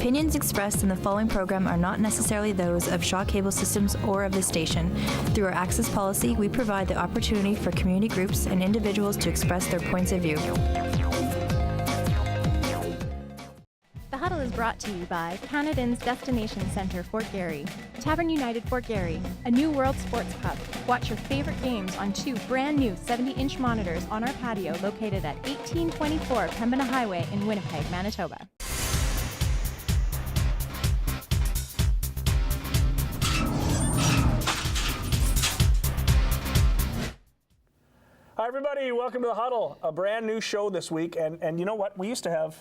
Opinions expressed in the following program are not necessarily those of Shaw Cable Systems or of the station. Through our access policy, we provide the opportunity for community groups and individuals to express their points of view. The Huddle is brought to you by Canadians Destination Centre Fort Garry, Tavern United Fort Garry, a new World Sports Cup. Watch your favorite games on 2 brand new 70-inch monitors on our patio located at 1824 Pembina Highway in Winnipeg, Manitoba. Hi everybody, welcome to The Huddle, a brand new show this week, and you know what, we used to have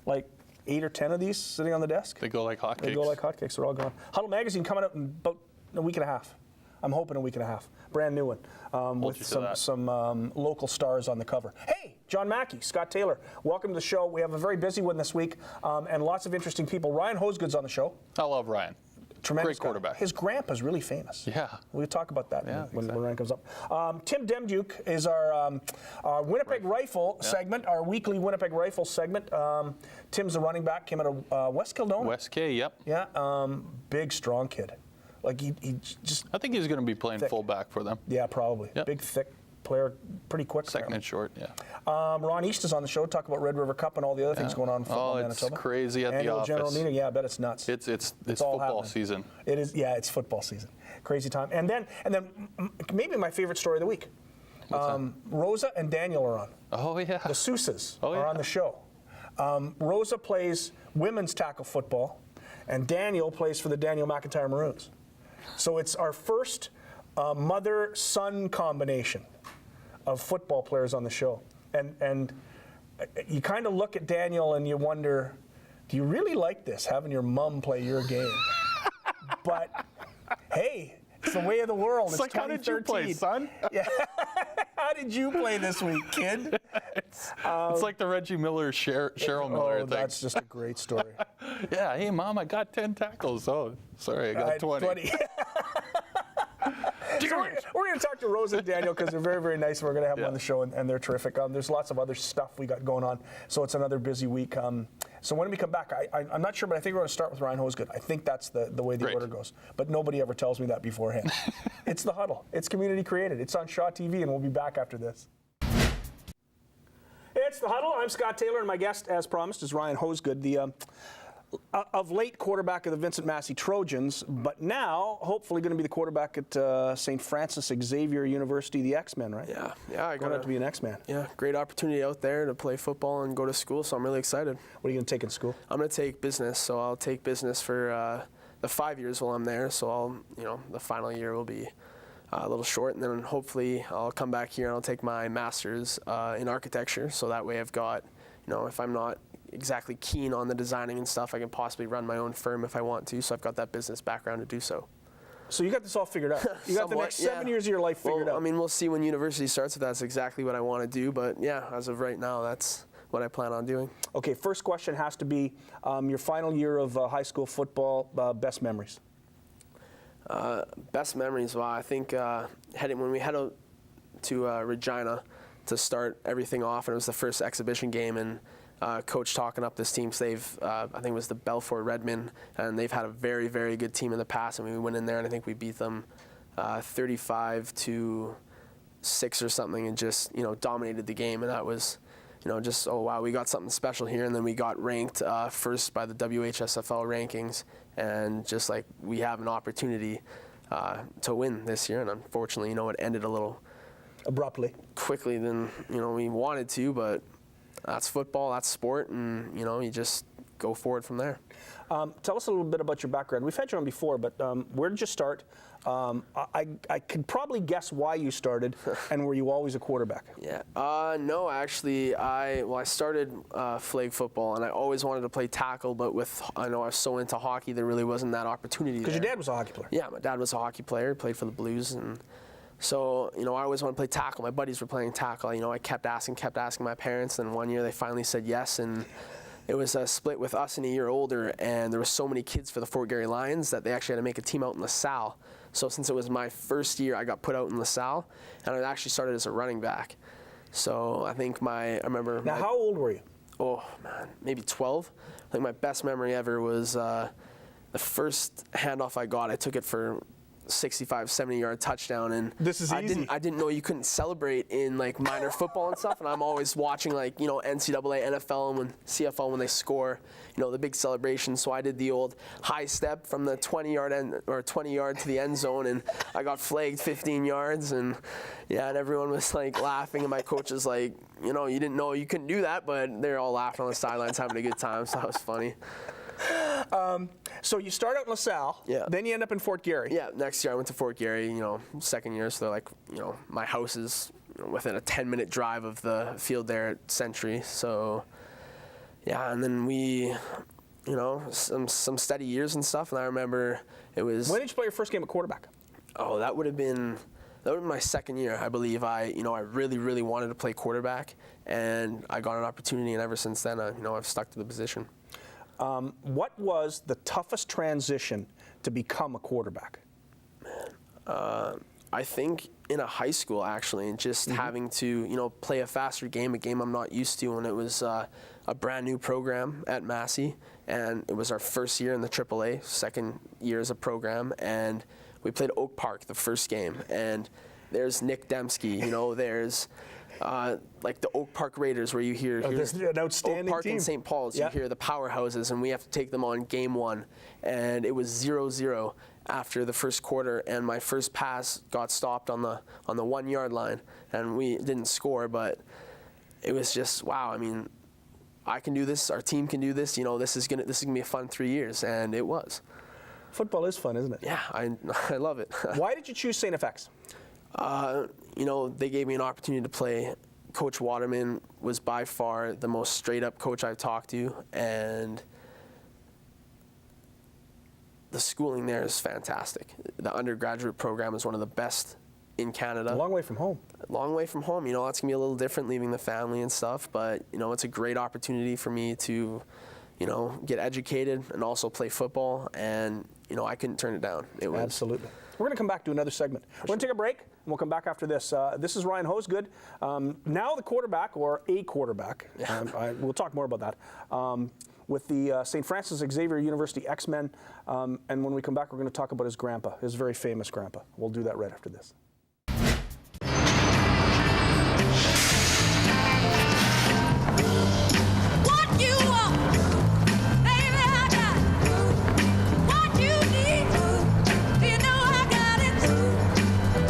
like 8 or 10 of these sitting on the desk. They go like hotcakes. They go like hotcakes, they're all gone. Huddle Magazine coming out in about a week and a half. I'm hoping a week and a half. Brand new one, with some local stars on the cover. Hey, John Mackey, Scott Taylor, welcome to the show. We have a very busy one this week, and lots of interesting people. Ryan Hosegood's on the show. I love Ryan. Tremendous Great quarterback. His grandpa's really famous. Yeah. We'll talk about that when Ryan comes up. Tim Demduke is our Winnipeg Rifle segment, our weekly Winnipeg Rifle segment. Tim's the running back, came out of West Kildona. West K, yep. Yeah, big, strong kid. Like he just... I think he's going to be playing fullback for them. Yeah, probably. Yep. Big, thick player, pretty quick. Second and short, yeah. Ron East is on the show, talk about Red River Cup and all the other things going on in football in Manitoba. It's crazy at Annual the office. general meeting, yeah, I bet it's nuts. It's all football happening. season. It is, yeah, it's football season. Crazy time. And then maybe my favorite story of the week. Rosa and Daniel are on. Oh, yeah. The Sousas are on the show. Rosa plays women's tackle football, and Daniel plays for the Daniel McIntyre Maroons. So it's our first mother-son combination of football players on the show. And you kind of look at Daniel and you wonder, do you really like this, having your mom play your game? But hey, it's the way of the world. It's like, how did you play, son? Yeah. How did you play this week, kid? It's like the Reggie Miller, Cheryl Miller thing. That's just a great story. Yeah, hey, Mom, I got 10 tackles. Oh, sorry, I got 20. So we're going to talk to Rosa and Daniel because they're very, very nice. We're going to have them on the show, and they're terrific. There's lots of other stuff we got going on, so it's another busy week. So when we come back, I'm not sure, but I think we're going to start with Ryan Hosegood. I think that's the way the order goes. But nobody ever tells me that beforehand. It's The Huddle. It's community created. It's on Shaw TV, and we'll be back after this. It's The Huddle. I'm Scott Taylor, and my guest, as promised, is Ryan Hosegood, the of late quarterback of the Vincent Massey Trojans, but now hopefully going to be the quarterback at St. Francis Xavier University, the X-Men, right? Yeah. I got to be an X-Man. Yeah, great opportunity out there to play football and go to school, so I'm really excited. What are you going to take in school? I'm going to take business, so I'll take business for the 5 years while I'm there. So the final year will be a little short, and then hopefully I'll come back here and I'll take my master's in architecture. So that way I've got, if I'm not exactly keen on the designing and stuff, I can possibly run my own firm if I want to. So I've got that business background to do so. So you got this all figured out. You got the next 7 years of your life figured out. I mean, we'll see when university starts if that's exactly what I want to do. But yeah, as of right now, that's what I plan on doing. Okay, first question has to be your final year of high school football, best memories. Best memories, well, I think when we head out to Regina to start everything off, and it was the first exhibition game, and coach talking up this team, so they've, I think it was the Belfort Redmen, and they've had a very, very good team in the past, and we went in there, and I think we beat them 35-6 or something, and just, dominated the game, and that was, just, oh wow, we got something special here, and then we got ranked first by the WHSFL rankings, and just like, we have an opportunity to win this year, and unfortunately, it ended a little abruptly, quickly than, we wanted to, but that's football, that's sport, and you just go forward from there. Tell us a little bit about your background. We've had you on before, but where did you start? I could probably guess why you started, and were you always a quarterback? Yeah. No, actually, I started flag football, and I always wanted to play tackle, but I was so into hockey, there really wasn't that opportunity. Because your dad was a hockey player. Yeah, my dad was a hockey player, played for the Blues, and so, I always wanted to play tackle. My buddies were playing tackle. I kept asking my parents. And one year they finally said yes. And it was a split with us and a year older. And there were so many kids for the Fort Garry Lions that they actually had to make a team out in LaSalle. So since it was my first year, I got put out in LaSalle. And I actually started as a running back. So I think I remember. Now, how old were you? oh man, maybe 12. I think my best memory ever was the first handoff I got. I took it for 65, 70-yard touchdown, and this is easy. I didn't know you couldn't celebrate in like minor football and stuff, and I'm always watching like, you know, NCAA, NFL, and when CFL when they score, you know, the big celebration. So I did the old high step from the 20-yard end or 20-yard to the end zone, and I got flagged 15 yards, and yeah, and everyone was like laughing, and my coach was like, you know, you didn't know you couldn't do that, but they're all laughing on the sidelines, having a good time. So that was funny. So you start out in LaSalle, Yeah. then you end up in Fort Garry. Yeah, next year I went to Fort Garry, you know, second year, so like, you know, my house is, you know, within a 10-minute drive of the field there at Century, so yeah, and then we, you know, some steady years and stuff, and I remember it was... When did you play your first game at quarterback? Oh, that would have been my second year, I believe. I really, really wanted to play quarterback, and I got an opportunity, and ever since then, you know, I've stuck to the position. What was the toughest transition to become a quarterback? I think in a high school, actually, and just having to, you know, play a faster game, a game I'm not used to, and it was a brand new program at Massey, and it was our first year in the AAA, second year as a program, and we played Oak Park the first game, and there's Nick Dembski, you know, there's like the Oak Park Raiders, where you hear this is an outstanding Oak Park team. and St. Paul's, Yeah. you hear the powerhouses, and we have to take them on game one, and it was 0-0 after the first quarter, and my first pass got stopped on the 1-yard line, and we didn't score, but it was just, wow, I mean, I can do this, our team can do this, you know, this is gonna be a fun 3 years, and it was. Football is fun, isn't it? Yeah, I love it. Why did you choose St. FX? You know, they gave me an opportunity to play. Coach Waterman was by far the most straight-up coach I've talked to, and the schooling there is fantastic. The undergraduate program is one of the best in Canada. A long way from home. Long way from home. You know, that's going to be a little different leaving the family and stuff, but, you know, it's a great opportunity for me to, you know, get educated and also play football, and, you know, I couldn't turn it down. It was Absolutely. We're going to come back to another segment. We're going to take a break, and we'll come back after this. This is Ryan Hosegood, now the quarterback, or a quarterback. We'll talk more about that. With the St. Francis Xavier University X-Men. And when we come back, we're going to talk about his grandpa, his very famous grandpa. We'll do that right after this. What you want, baby, I got it. What you need, you know I got it too.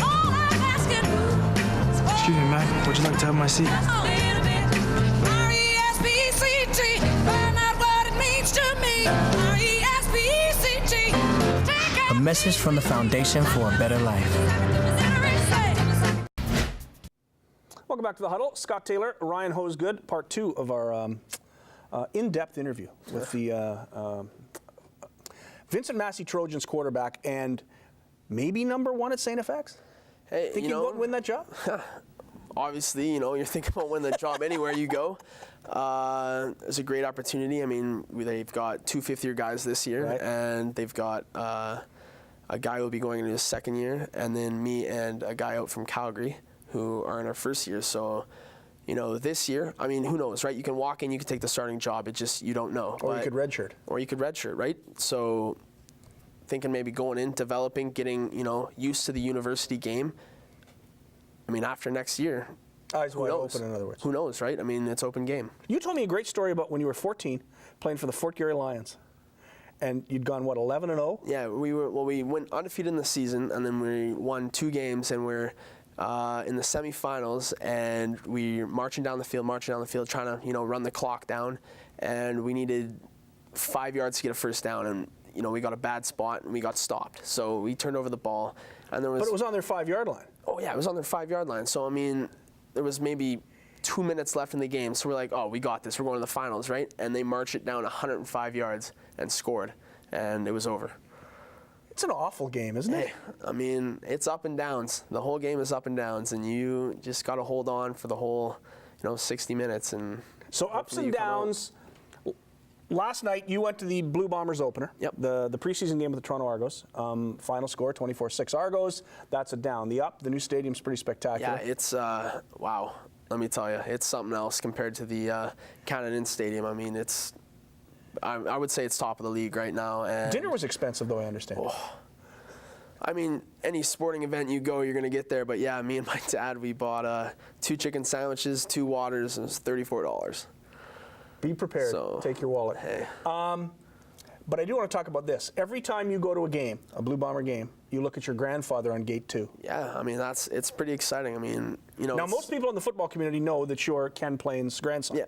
All I'm asking for. Excuse me, Mac. Would you like to have my seat? A little bit. R-E-S-P-C-T. Find out what it means to me. R-E-S-P-C-T. A message from the Foundation for a Better Life. Welcome back to the Huddle. Scott Taylor, Ryan Hosegood, part two of our in-depth interview with the Vincent Massey Trojans quarterback and maybe number one at St. FX. Hey, Think you can go and win that job? Obviously, you know, you're thinking about winning the job anywhere you go. It's a great opportunity. I mean, they've got 2 fifth-year guys this year, Right. and they've got a guy who will be going into his second year, and then me and a guy out from Calgary who are in our first year. So, you know, this year, I mean, who knows, right? You can walk in, you can take the starting job. It just, you don't know. Or you could redshirt. Or you could redshirt, right? So, thinking maybe going in, developing, getting, you know, used to the university game. I mean, after next year, Eyes who wide knows? open, in other words. Who knows, right? I mean, it's open game. You told me a great story about when you were 14 playing for the Fort Garry Lions. And you'd gone, what, 11-0? Yeah, we went undefeated in the season, and then we won 2 games, and we're in the semifinals, and we're marching down the field, trying to, you know, run the clock down, and we needed 5 yards to get a first down, and, you know, we got a bad spot, and we got stopped. So we turned over the ball, and there was... But it was on their 5-yard line. Oh, yeah, it was on their 5-yard line. So, I mean, there was maybe 2 minutes left in the game, so we're like, oh, we got this, we're going to the finals, right? And they marched it down 105 yards and scored, and it was over. It's an awful game, isn't it? Hey, I mean, it's up and downs. The whole game is up and downs, and you just got to hold on for the whole, you know, 60 minutes. And So ups hopefully and you come out. downs. Last night, you went to the Blue Bombers opener. Yep. The preseason game with the Toronto Argos. Final score, 24-6 Argos. That's a down. The up, the new stadium's pretty spectacular. Yeah, it's, wow. let me tell you, it's something else compared to the Canada Stadium. I mean, I would say it's top of the league right now. And dinner was expensive, though, I understand. I mean, any sporting event you go, you're going to get there. But yeah, me and my dad, we bought 2 chicken sandwiches, 2 waters, and it was $34. Be prepared. So, take your wallet. Hey. But I do want to talk about this. Every time you go to a game, a Blue Bomber game, you look at your grandfather on gate 2. Yeah, I mean, it's pretty exciting. I mean, you know. Now, most people in the football community know that you're Ken Plain's grandson. Yeah.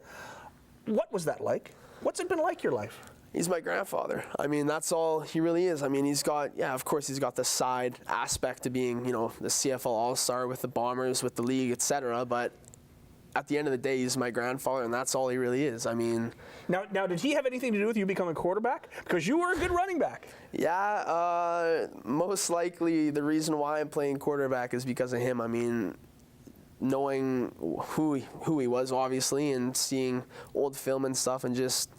What was that like? What's it been like, your life? He's my grandfather. I mean, that's all he really is. I mean, he's got, of course, he's got the side aspect to being, you know, the CFL All-Star with the Bombers, with the league, etc. But at the end of the day, he's my grandfather, and that's all he really is. I mean. Now, did he have anything to do with you becoming a quarterback? Because you were a good running back. Yeah, most likely the reason why I'm playing quarterback is because of him. I mean, knowing who he was, obviously, and seeing old film and stuff, and just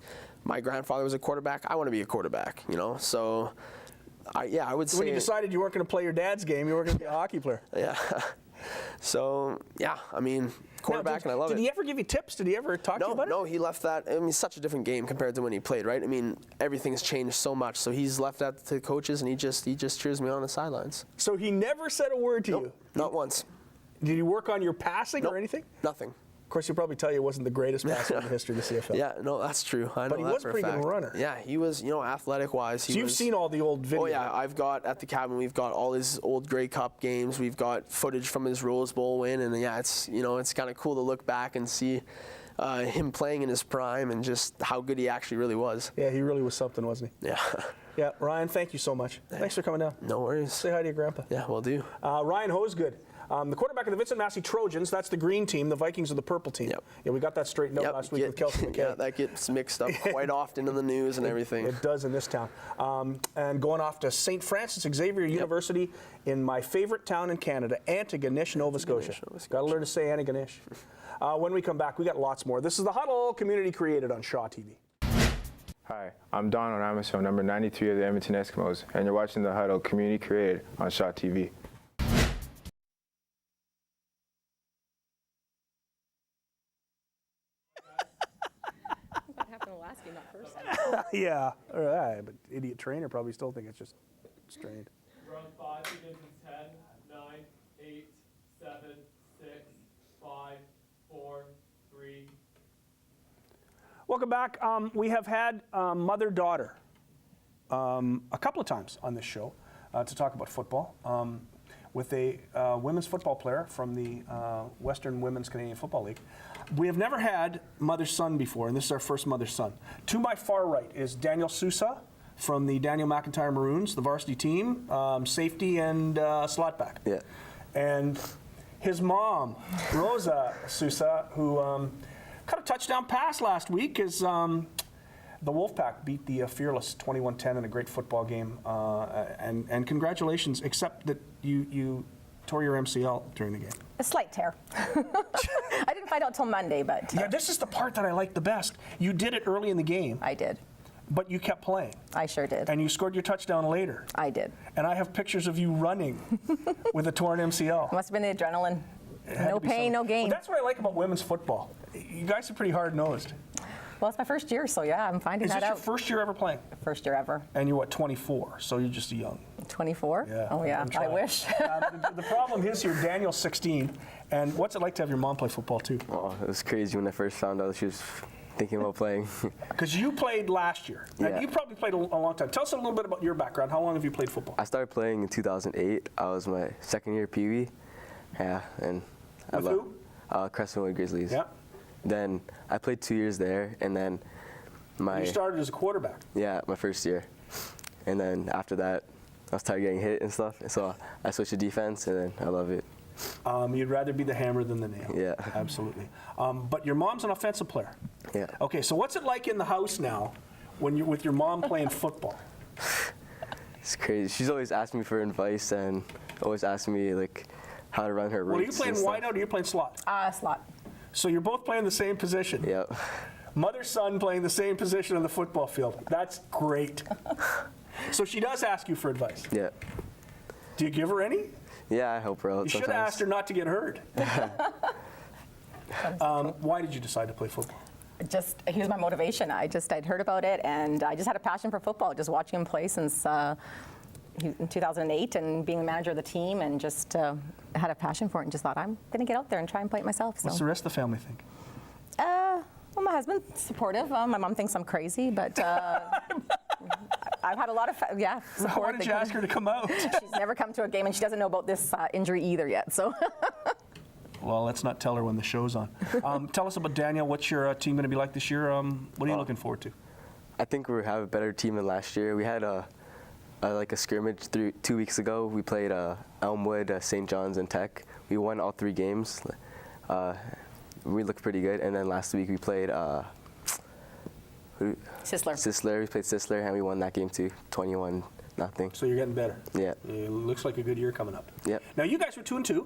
my grandfather was a quarterback. I want to be a quarterback, you know. So, I would say. When you decided you weren't going to play your dad's game, you were going to be a hockey player. Yeah. So, yeah, I mean, quarterback, and I love it. Did he ever give you tips? Did he ever talk to you about it? No, he left that. I mean, it's such a different game compared to when he played, right? I mean, everything's changed so much. So he's left that to the coaches, and he just cheers me on the sidelines. So he never said a word to you? Not once. Did he work on your passing or anything? Nothing. Of course, he'll probably tell you it wasn't the greatest passer in the history of the CFL. Yeah, no, that's true. I know but he that was for a pretty a fact. good runner. Yeah, he was, you know, athletic-wise. So you've seen all the old videos? Oh, yeah. I've got, at the cabin, we've got all his old Grey Cup games. We've got footage from his Rose Bowl win. And, yeah, it's, you know, it's kind of cool to look back and see him playing in his prime and just how good he actually really was. Yeah, he really was something, wasn't he? Yeah. Yeah, Ryan, thank you so much. Thanks for coming down. No worries. Say hi to your grandpa. Yeah, will do. Ryan Hosegood. The quarterback of the Vincent Massey Trojans, that's the green team, the Vikings are the purple team. Yep. Yeah, we got that straightened out last week with Kelsey McKay. Yeah, that gets mixed up quite often in the news and everything. It does in this town. And going off to St. Francis Xavier University in my favorite town in Canada, Antigonish, Nova Scotia. Got to learn to say Antigonish. When we come back, we got lots more. This is the Huddle, community created on Shaw TV. Hi, I'm Don Onamaso, number 93 of the Edmonton Eskimos, and you're watching the Huddle, community created on Shaw TV. Yeah, all right, but idiot trainer probably still think it's just strained. Round 5 begins in 10, 9, 8, 7, 6, 5, 4, 3. Welcome back. We have had mother-daughter a couple of times on this show to talk about football with a women's football player from the Western Women's Canadian Football League. We have never had mother-son before, and this is our first mother-son. To my far right is Daniel Sousa from the Daniel McIntyre Maroons, the varsity team, safety and slot back. Yeah. And his mom, Rosa Sousa, who caught a touchdown pass last week as the Wolfpack beat the Fearless 21-10 in a great football game. And congratulations, except that you tore your MCL during the game. A slight tear. I didn't find out till Monday, but... Yeah, this is the part that I like the best. You did it early in the game. I did. But you kept playing. I sure did. And you scored your touchdown later. I did. And I have pictures of you running with a torn MCL. Must have been the adrenaline. No pain, no gain. Well, that's what I like about women's football. You guys are pretty hard-nosed. Well, it's my first year, so yeah, I'm finding that out. Is this your first year ever playing? First year ever. And you're what, 24, so you're just young. 24? Yeah. Oh yeah, I wish. The problem is here, Daniel's 16, and what's it like to have your mom play football too? Oh, it was crazy when I first found out she was thinking about playing. Because you played last year. Yeah. And you probably played a long time. Tell us a little bit about your background. How long have you played football? I started playing in 2008. I was my second year Pee Wee. Yeah, and with who? Crestwood Grizzlies. Yeah. Then I played 2 years there, and then you started as a quarterback. Yeah, my first year. And then after that, I was tired of getting hit and stuff, so I switched to defense, and then I love it. You'd rather be the hammer than the nail. Yeah. Absolutely. But your mom's an offensive player. Yeah. Okay, so what's it like in the house now when you're with your mom playing football? It's crazy. She's always asking me for advice and always asking me like how to run her routes. Well, are you playing wide out or are you playing slot? Slot. So you're both playing the same position. Yep. Mother-son playing the same position on the football field. That's great. So she does ask you for advice? Yeah. Do you give her any? Yeah, I help her out. You should have asked her not to get hurt. Why did you decide to play football? Just, he was my motivation. I'd heard about it, and I just had a passion for football, just watching him play since in 2008 and being the manager of the team, and just had a passion for it and just thought, I'm going to get out there and try and play it myself. So. What's the rest of the family think? Well, my husband's supportive. My mom thinks I'm crazy, but I've had a lot of support. Why did you ask her to come out? She's never come to a game, and she doesn't know about this injury either yet. So. Well, let's not tell her when the show's on. Tell us about Daniel. What's your team going to be like this year? What are you looking forward to? I think we have a better team than last year. We had a scrimmage 2 weeks ago. We played Elmwood, St. John's, and Tech. We won all 3 games. We looked pretty good. And then last week we played Sisler. We played Sisler, and we won that game too, 21-0. So you're getting better. Yeah. It looks like a good year coming up. Yep. Now you guys were 2-2.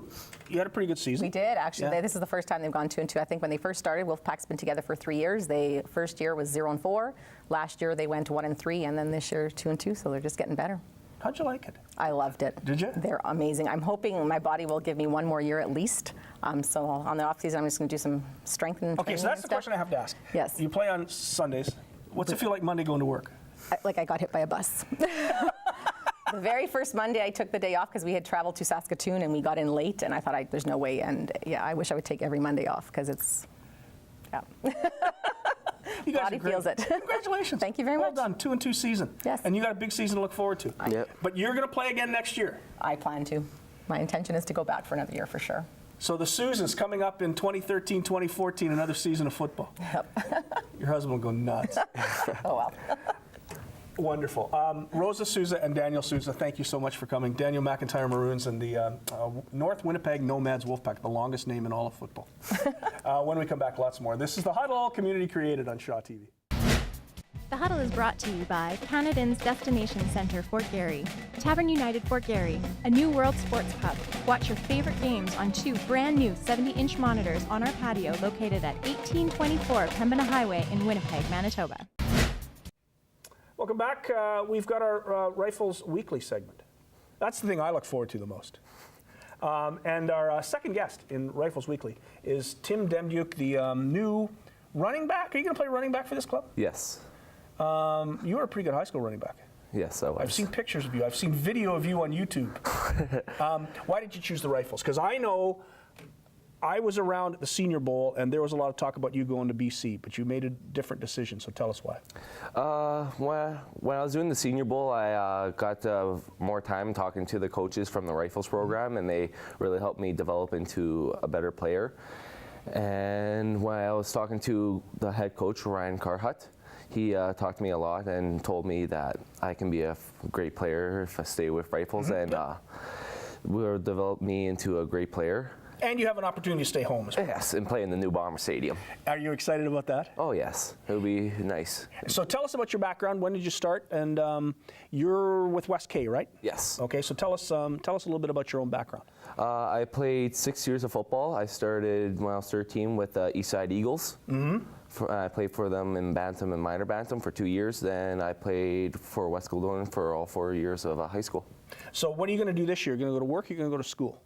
You had a pretty good season. We did actually. This is the first time they've gone 2-2. I think when they first started, Wolfpack's been together for 3 years. They first year was 0-4. Last year they went 1-3, and then this year 2-2. So they're just getting better. How'd you like it? I loved it. Did you? They're amazing. I'm hoping my body will give me 1 more year at least. So on the off season, I'm just going to do some strength and Okay, so that's the question I have to ask. Yes. You play on Sundays. What's it feel like Monday going to work? Like I got hit by a bus. The very first Monday, I took the day off because we had traveled to Saskatoon and we got in late, and I thought there's no way. And I wish I would take every Monday off because it's, You guys body are great. feels it. Congratulations. Thank you very much. Well done. 2-2 season. Yes. And you got a big season to look forward to. Yep. But you're going to play again next year. I plan to. My intention is to go back for another year for sure. So the Susans coming up in 2013, 2014, another season of football. Yep. Your husband will go nuts. Oh, well. Wonderful. Rosa Souza and Daniel Souza, thank you so much for coming. Daniel McIntyre Maroons and the North Winnipeg Nomads Wolfpack, the longest name in all of football. When we come back, lots more. This is The Huddle, community created on Shaw TV. The Huddle is brought to you by Canadians Destination Centre Fort Garry, Tavern United Fort Garry, a new World Sports Cup. Watch your favorite games on 2 brand new 70-inch monitors on our patio located at 1824 Pembina Highway in Winnipeg, Manitoba. Welcome back. We've got our Rifles Weekly segment. That's the thing I look forward to the most. And our second guest in Rifles Weekly is Tim Demduke, the new running back. Are you going to play running back for this club? Yes. You were a pretty good high school running back. Yes, I was. I've seen pictures of you. I've seen video of you on YouTube. Why did you choose the Rifles? Because I know I was around at the Senior Bowl, and there was a lot of talk about you going to BC, but you made a different decision, so tell us why. When I was doing the Senior Bowl, I got more time talking to the coaches from the Rifles program, and they really helped me develop into a better player. And when I was talking to the head coach, Ryan Carhut, he talked to me a lot and told me that I can be a great player if I stay with Rifles, and will develop me into a great player. And you have an opportunity to stay home as well. Yes, and play in the new Bomber Stadium. Are you excited about that? Oh, yes. It would be nice. So tell us about your background. When did you start? And you're with West K, right? Yes. Okay, so tell us a little bit about your own background. I played 6 years of football. I started when I was 13 with Eastside Eagles. I played for them in Bantam and Minor Bantam for 2 years. Then I played for West Goldorn for all 4 years of high school. So what are you going to do this year? You're going to go to work or you're going to go to school?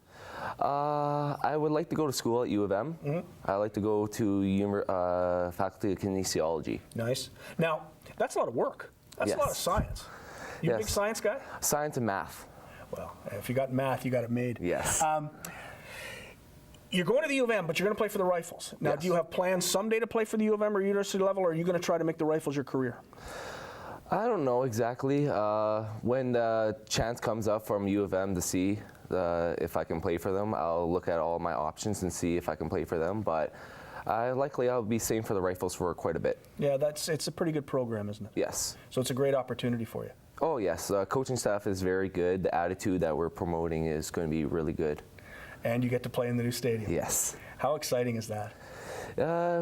I would like to go to school at U of M. I like to go to Faculty of Kinesiology. Nice. Now, that's a lot of work. That's a lot of science. You a big science guy? Science and math. Well, if you got math, you got it made. Yes. You're going to the U of M, but you're going to play for the Rifles. Now, do you have plans someday to play for the U of M or university level, or are you going to try to make the Rifles your career? I don't know exactly. When the chance comes up from U of M to see if I can play for them, I'll look at all my options and see if I can play for them. But I'll be staying for the Rifles for quite a bit. Yeah, it's a pretty good program, isn't it? Yes. So it's a great opportunity for you. Oh, yes. Coaching staff is very good. The attitude that we're promoting is going to be really good. And you get to play in the new stadium. Yes. How exciting is that?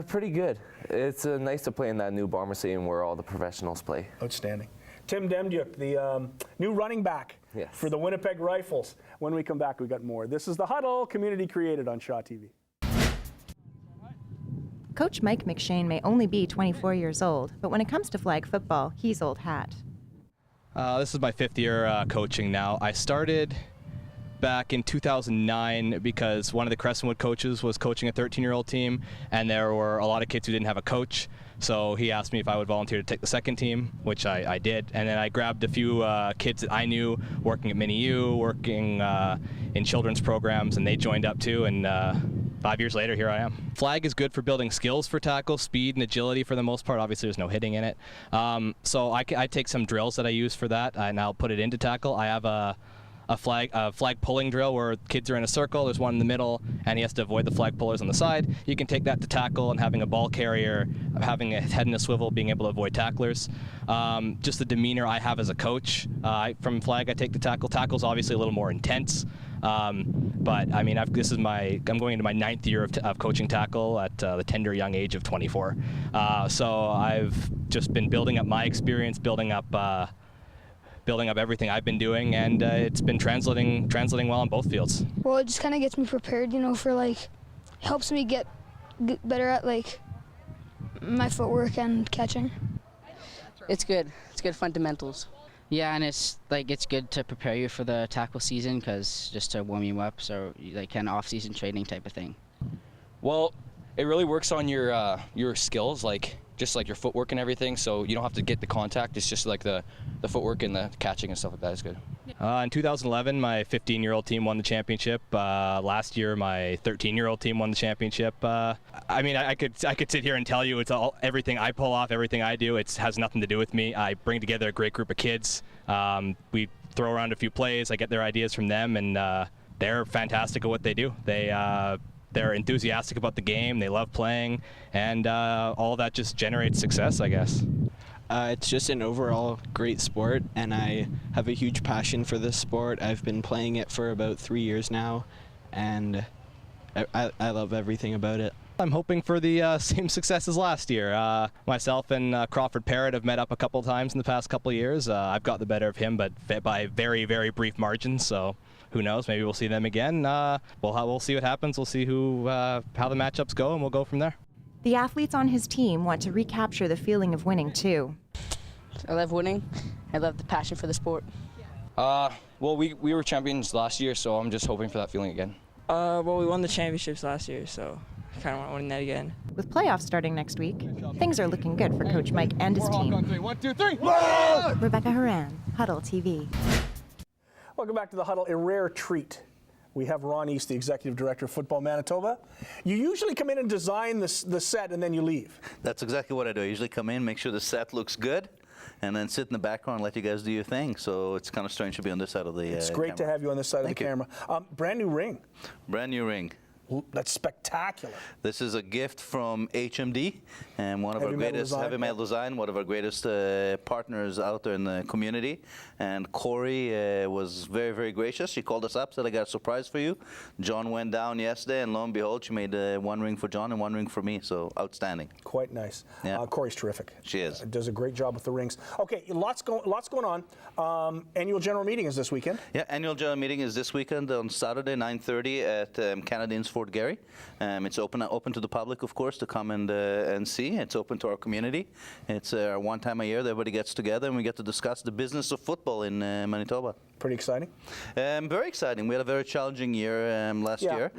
Pretty good. It's nice to play in that new Bomber Stadium where all the professionals play. Outstanding. Tim Demduke, the new running back for the Winnipeg Rifles. When we come back, we got more. This is The Huddle, community created on Shaw TV. Coach Mike McShane may only be 24 years old, but when it comes to flag football, he's old hat. This is my 5th year coaching now. I started back in 2009 because one of the Crescentwood coaches was coaching a 13-year-old team, and there were a lot of kids who didn't have a coach. So he asked me if I would volunteer to take the second team, which I did. And then I grabbed a few kids that I knew working at Mini-U, working in children's programs, and they joined up too. And 5 years later, here I am. Flag is good for building skills for tackle, speed and agility for the most part. Obviously, there's no hitting in it. So I take some drills that I use for that, and I'll put it into tackle. I have a flag pulling drill where kids are in a circle, there's one in the middle, and he has to avoid the flag pullers on the side. You can take that to tackle, and having a ball carrier, having a head in a swivel, being able to avoid tacklers. Just the demeanor I have as a coach. From flag I take to tackle. Tackle's obviously a little more intense. But I mean, I'm going into my 9th year of coaching tackle at the tender young age of 24. So I've just been building up my experience, building up everything I've been doing, and it's been translating well on both fields. Well, it just kind of gets me prepared, for helps me get better at my footwork and catching. It's good. It's good fundamentals. Yeah, and it's good to prepare you for the tackle season, because just to warm you up, so kind of off-season training type of thing. Well, it really works on your skills, just your footwork and everything, so you don't have to get the contact. It's just the footwork and the catching and stuff like that is good. In 2011, my 15-year-old team won the championship. Last year, my 13-year-old team won the championship. I mean, I could sit here and tell you it's everything I pull off, everything I do. It has nothing to do with me. I bring together a great group of kids. We throw around a few plays. I get their ideas from them, and they're fantastic at what they do. They're enthusiastic about the game, they love playing, and all that just generates success, I guess. It's just an overall great sport, and I have a huge passion for this sport. I've been playing it for about 3 years now, and I love everything about it. I'm hoping for the same success as last year. Myself and Crawford Parrott have met up a couple times in the past couple of years. I've got the better of him, but by very, very brief margins, so who knows, maybe we'll see them again. We'll see what happens. We'll see how the matchups go, and we'll go from there. The athletes on his team want to recapture the feeling of winning, too. I love winning. I love the passion for the sport. Well, we were champions last year, so I'm just hoping for that feeling again. Well, we won the championships last year, so I kind of want to win that again. With playoffs starting next week, things are looking good for Coach Mike and his team. 1, 2, 3. Rebecca Horan, Huddle TV. Welcome back to the Huddle. A rare treat. We have Ron East, the Executive Director of Football Manitoba. You usually come in and design the set, and then you leave. That's exactly what I do. I usually come in, make sure the set looks good, and then sit in the background and let you guys do your thing. So it's kind of strange to be on this side of the It's great to have you on this side of the camera. Brand new ring. Brand new ring. That's spectacular. This is a gift from HMD, and one of our greatest heavy metal design, one of our greatest partners out there in the community. And Corey was very, very gracious. She called us up, said, I got a surprise for you. John went down yesterday, and lo and behold, she made one ring for John and one ring for me. So outstanding. Quite nice. Yeah. Corey's terrific. She is. Does a great job with the rings. Okay, lots going on. Annual general meeting is this weekend. Yeah, annual general meeting is this weekend on Saturday, 9:30 at Canadians Fort Garry. It's open to the public, of course, to come and see. It's open to our community. It's one time a year that everybody gets together and we get to discuss the business of football in Manitoba. Pretty exciting? Very exciting. We had a very challenging year last year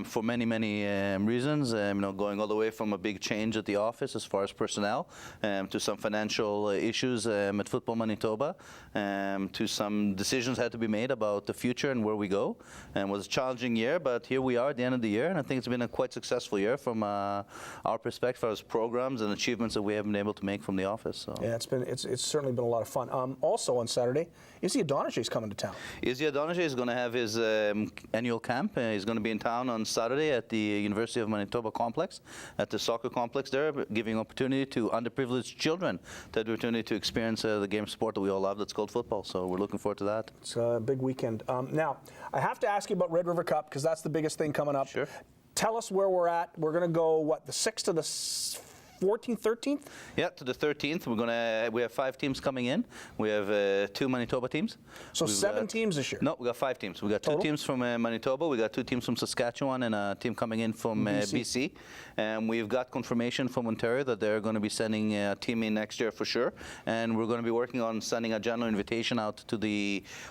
for many, many reasons. Going all the way from a big change at the office as far as personnel to some financial issues at Football Manitoba, to some decisions had to be made about the future and where we go. And it was a challenging year, but here we are at the end of the year, and I think it's been a quite successful year from our perspective as programs and achievements that we have been able to make from the office. So. Yeah, it's certainly been a lot of fun. Also on Saturday, Izzy Adonijay is coming to town. Izzy Adonijay is going to have his annual camp. He's going to be in town on Saturday at the University of Manitoba complex, at the soccer complex there, giving opportunity to underprivileged children the opportunity to experience the game of sport that we all love that's called football. So we're looking forward to that. It's a big weekend. Now, I have to ask you about Red River Cup because that's the biggest thing coming up. Sure. Tell us where we're at. We're going to go, the 6th to the 14th, 13th? Yeah, to the 13th. We have 5 teams coming in. We have 2 Manitoba teams. So We've 7 teams this year? No, we got 5 teams. We got Total? 2 teams from Manitoba. We got 2 teams from Saskatchewan and a team coming in from BC. And we've got confirmation from Ontario that they're going to be sending a team in next year for sure. And we're going to be working on sending a general invitation out to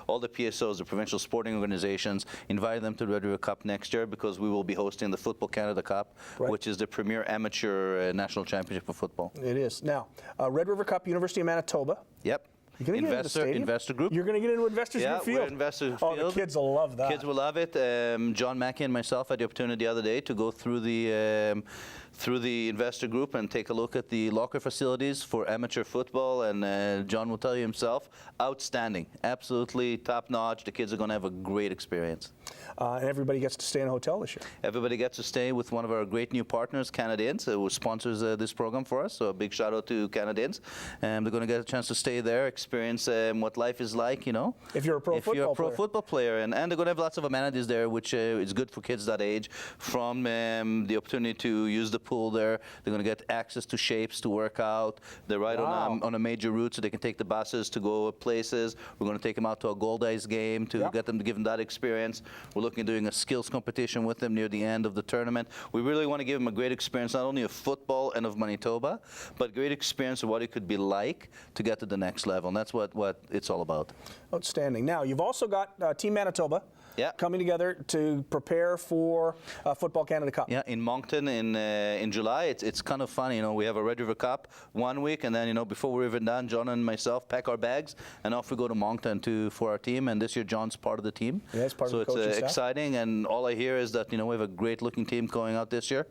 all the PSOs, the provincial sporting organizations, inviting them to the Red River Cup next year because we will be hosting the Football Canada Cup, which is the premier amateur national championship for football. It is. Now, Red River Cup, University of Manitoba. Yep. You're going to get into the stadium? Investor group. You're going to get into Investors Group Field? Yeah, we're Investors Oh, Field. the kids will love that. Kids will love it. John Mackey and myself had the opportunity the other day to go through the investor group and take a look at the locker facilities for amateur football, and John will tell you himself, outstanding, absolutely top-notch. The kids are going to have a great experience. And everybody gets to stay in a hotel this year. Everybody gets to stay with one of our great new partners, Canadians, who sponsors this program for us. So a big shout out to Canadians. They're going to get a chance to stay there, experience what life is like, you know. If you're a pro football player. And they're going to have lots of amenities there, which is good for kids that age, from the opportunity to use the pool there. They're going to get access to shapes to work out. They're right on a major route, so they can take the buses to go places. We're going to take them out to a Gold Ice game to give them that experience. We're looking at doing a skills competition with them near the end of the tournament. We really want to give them a great experience, not only of football and of Manitoba, but great experience of what it could be like to get to the next level. And that's what it's all about. Outstanding. Now, you've also got Team Manitoba coming together to prepare for Football Canada Cup. Yeah, in Moncton in July. It's kind of funny, you know, we have a Red River Cup one week, and then, you know, before we're even done, John and myself pack our bags, and off we go to Moncton for our team, and this year John's part of the team. Yeah, it's part of the coaching staff. So it's exciting, and all I hear is that, you know, we have a great looking team going out this year.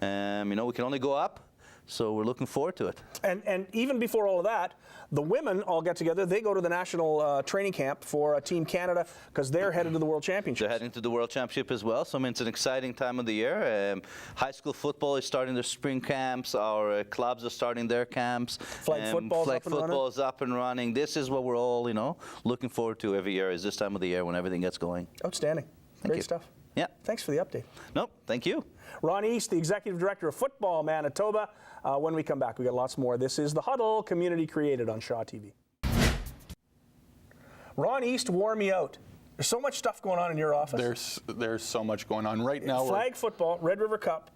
You know, we can only go up. So we're looking forward to it. And even before all of that, the women all get together. They go to the national training camp for Team Canada because they're headed to the World Championship. They're heading to the World Championship as well. So, I mean, it's an exciting time of the year. High school football is starting their spring camps. Our clubs are starting their camps. Flag football is up and running. This is what we're all, you know, looking forward to every year, is this time of the year when everything gets going. Outstanding. Great stuff. Yeah. Thanks for the update. Nope, thank you. Ron East, the Executive Director of Football Manitoba. When we come back, we got lots more. This is The Huddle, community created on Shaw TV. Ron East wore me out. There's so much stuff going on in your office. There's so much going on right now. Flag football, Red River Cup,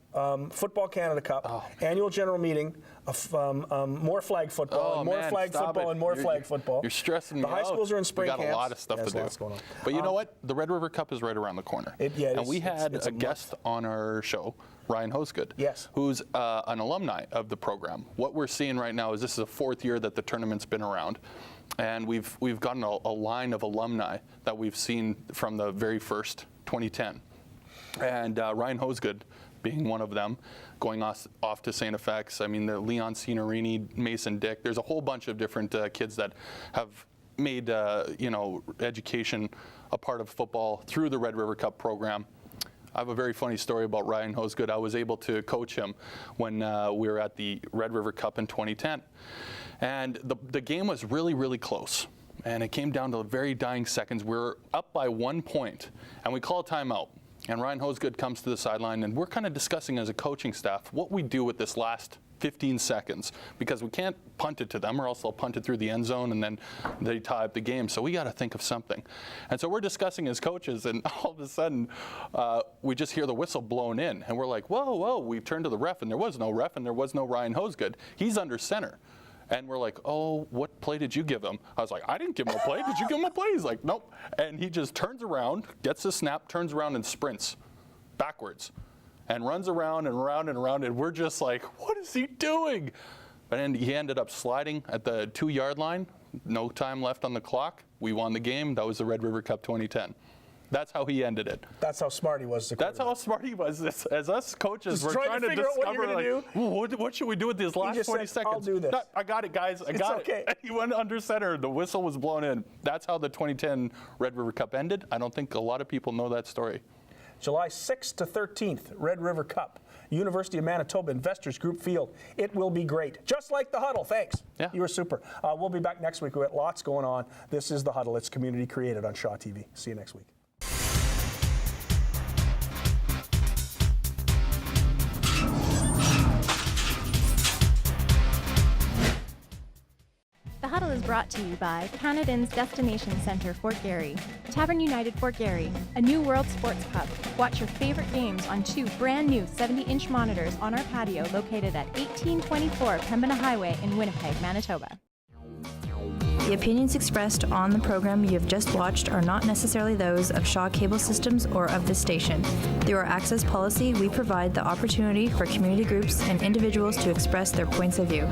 Football Canada Cup, annual general meeting, more flag football, and more flag football, and more flag football. You're stressing me out. The high schools are in spring camps. We got a lot of stuff to do. Lots going on. But you know what? The Red River Cup is right around the corner. And we had a guest on our show, Ryan Hosegood, who's an alumni of the program. What we're seeing right now is this is the 4th year that the tournament's been around. And we've gotten a line of alumni that we've seen from the very first 2010. And Ryan Hosegood being one of them, going off to St. FX. I mean, the Leon Signorini, Mason Dick, there's a whole bunch of different kids that have made, you know, education a part of football through the Red River Cup program. I have a very funny story about Ryan Hosegood. I was able to coach him when we were at the Red River Cup in 2010. And the game was really, really close. And it came down to the very dying seconds. We were up by 1 point, and we call a timeout. And Ryan Hosegood comes to the sideline, and we're kind of discussing as a coaching staff what we do with this last 15 seconds, because we can't punt it to them or else they'll punt it through the end zone and then they tie up the game. So we got to think of something. And so we're discussing as coaches, and all of a sudden we just hear the whistle blown in, and we're like, whoa, we turned to the ref, and there was no ref, and there was no Ryan Hosegood. He's under center. And we're like, oh, what play did you give him? I was like, I didn't give him a play. Did you give him a play? He's like, nope. And he just turns around, gets the snap, turns around and sprints backwards and runs around and around and around. And we're just like, what is he doing? But then he ended up sliding at the 2-yard line. No time left on the clock. We won the game. That was the Red River Cup 2010. That's how he ended it. That's how smart he was. That's how smart he was. As us coaches, we're trying to discover, like, what should we do with these last 20 seconds? I'll do this. No, I got it, guys. I got it. And he went under center. The whistle was blown in. That's how the 2010 Red River Cup ended. I don't think a lot of people know that story. July 6th to 13th, Red River Cup, University of Manitoba Investors Group Field. It will be great. Just like the Huddle. Thanks. Yeah. You were super. We'll be back next week. We've got lots going on. This is the Huddle. It's community created on Shaw TV. See you next week. The Huddle is brought to you by Canadians Destination Centre Fort Garry, Tavern United Fort Garry, a new World Sports Cup. Watch your favorite games on 2 brand new 70-inch monitors on our patio located at 1824 Pembina Highway in Winnipeg, Manitoba. The opinions expressed on the program you have just watched are not necessarily those of Shaw Cable Systems or of this station. Through our access policy, we provide the opportunity for community groups and individuals to express their points of view.